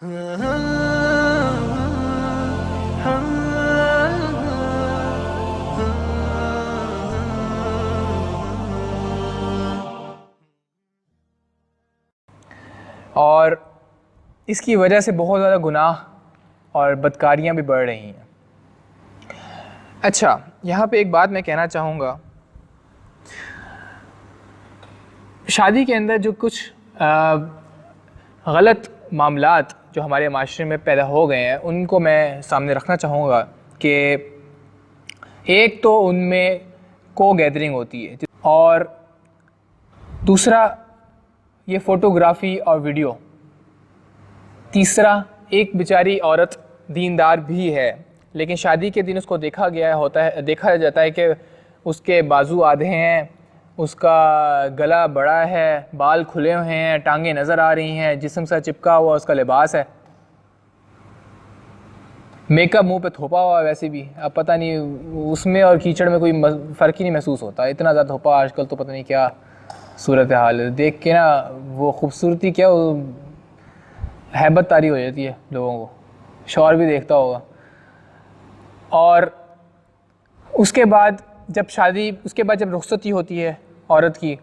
और इसकी वजह से बहुत ज़्यादा गुनाह और बदकारियाँ भी बढ़ रही हैं। अच्छा, यहाँ पे एक बात मैं कहना चाहूँगा, शादी के अंदर जो कुछ गलत मामलात जो हमारे माशरे में पैदा हो गए हैं उनको मैं सामने रखना चाहूँगा कि एक तो उनमें को गैदरिंग होती है और दूसरा ये फ़ोटोग्राफ़ी और वीडियो, तीसरा एक बेचारी औरत दीनदार भी है लेकिन शादी के दिन उसको देखा जाता है कि उसके बाजू आधे हैं, उसका गला बड़ा है, बाल खुले हुए हैं, टांगें नज़र आ रही हैं, जिस्म से चिपका हुआ उसका लिबास है, मेकअप मुंह पे थोपा हुआ है। वैसे भी अब पता नहीं उसमें और कीचड़ में कोई फ़र्क ही नहीं महसूस होता, इतना ज़्यादा थोपा आजकल तो पता नहीं क्या सूरत हाल है। देख के ना वो खूबसूरती क्या हैबत तारी हो जाती है लोगों को, शौहर भी देखता होगा। और उसके बाद जब रुखसती होती है औरत की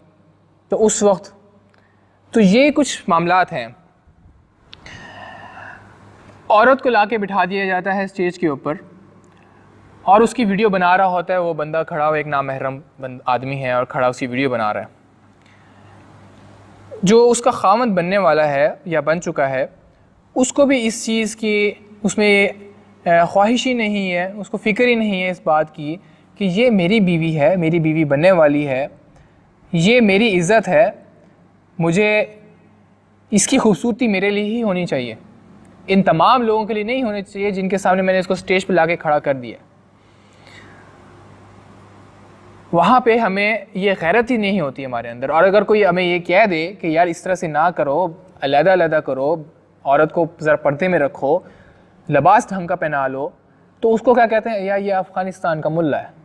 तो उस वक्त तो ये कुछ मामलात हैं। औरत को लाके बिठा दिया जाता है स्टेज के ऊपर और उसकी वीडियो बना रहा होता है वो बंदा खड़ा हुआ, एक नामहरम आदमी है और खड़ा उसकी वीडियो बना रहा है। जो उसका खामद बनने वाला है या बन चुका है उसको भी इस चीज़ की उसमें ख्वाहिश ही नहीं है, उसको फ़िक्र ही नहीं है इस बात की कि ये मेरी बीवी है, मेरी बीवी बनने वाली है, ये मेरी इज़्ज़त है, मुझे इसकी खूबसूरती मेरे लिए ही होनी चाहिए, इन तमाम लोगों के लिए नहीं होनी चाहिए जिनके सामने मैंने इसको स्टेज पे लाके खड़ा कर दिया। वहाँ पे हमें ये गैरत ही नहीं होती हमारे अंदर। और अगर कोई हमें ये कह दे कि यार इस तरह से ना करो, अलग-अलग करो, औरत को ज़रा पर्दे में रखो, लिबास ढंग का पहना लो, तो उसको क्या कहते हैं, यार ये अफ़गानिस्तान का मुल्ला है।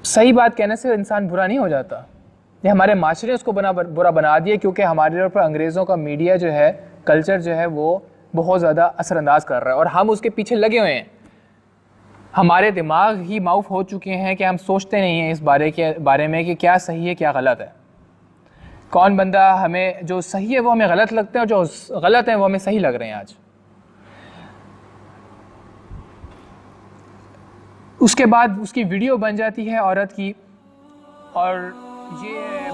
सही बात कहने से इंसान बुरा नहीं हो जाता। ये हमारे माशरे ने उसको बुरा बना दिया क्योंकि हमारे ऊपर अंग्रेज़ों का मीडिया जो है, कल्चर जो है वो बहुत ज़्यादा असरअंदाज कर रहा है और हम उसके पीछे लगे हुए हैं। हमारे दिमाग ही माउफ हो चुके हैं कि हम सोचते नहीं हैं इस बारे में कि क्या सही है क्या गलत है। कौन बंदा हमें जो सही है वो हमें गलत लगते हैं और जो गलत है वो हमें सही लग रहे हैं आज। उसके बाद उसकी वीडियो बन जाती है औरत की और ये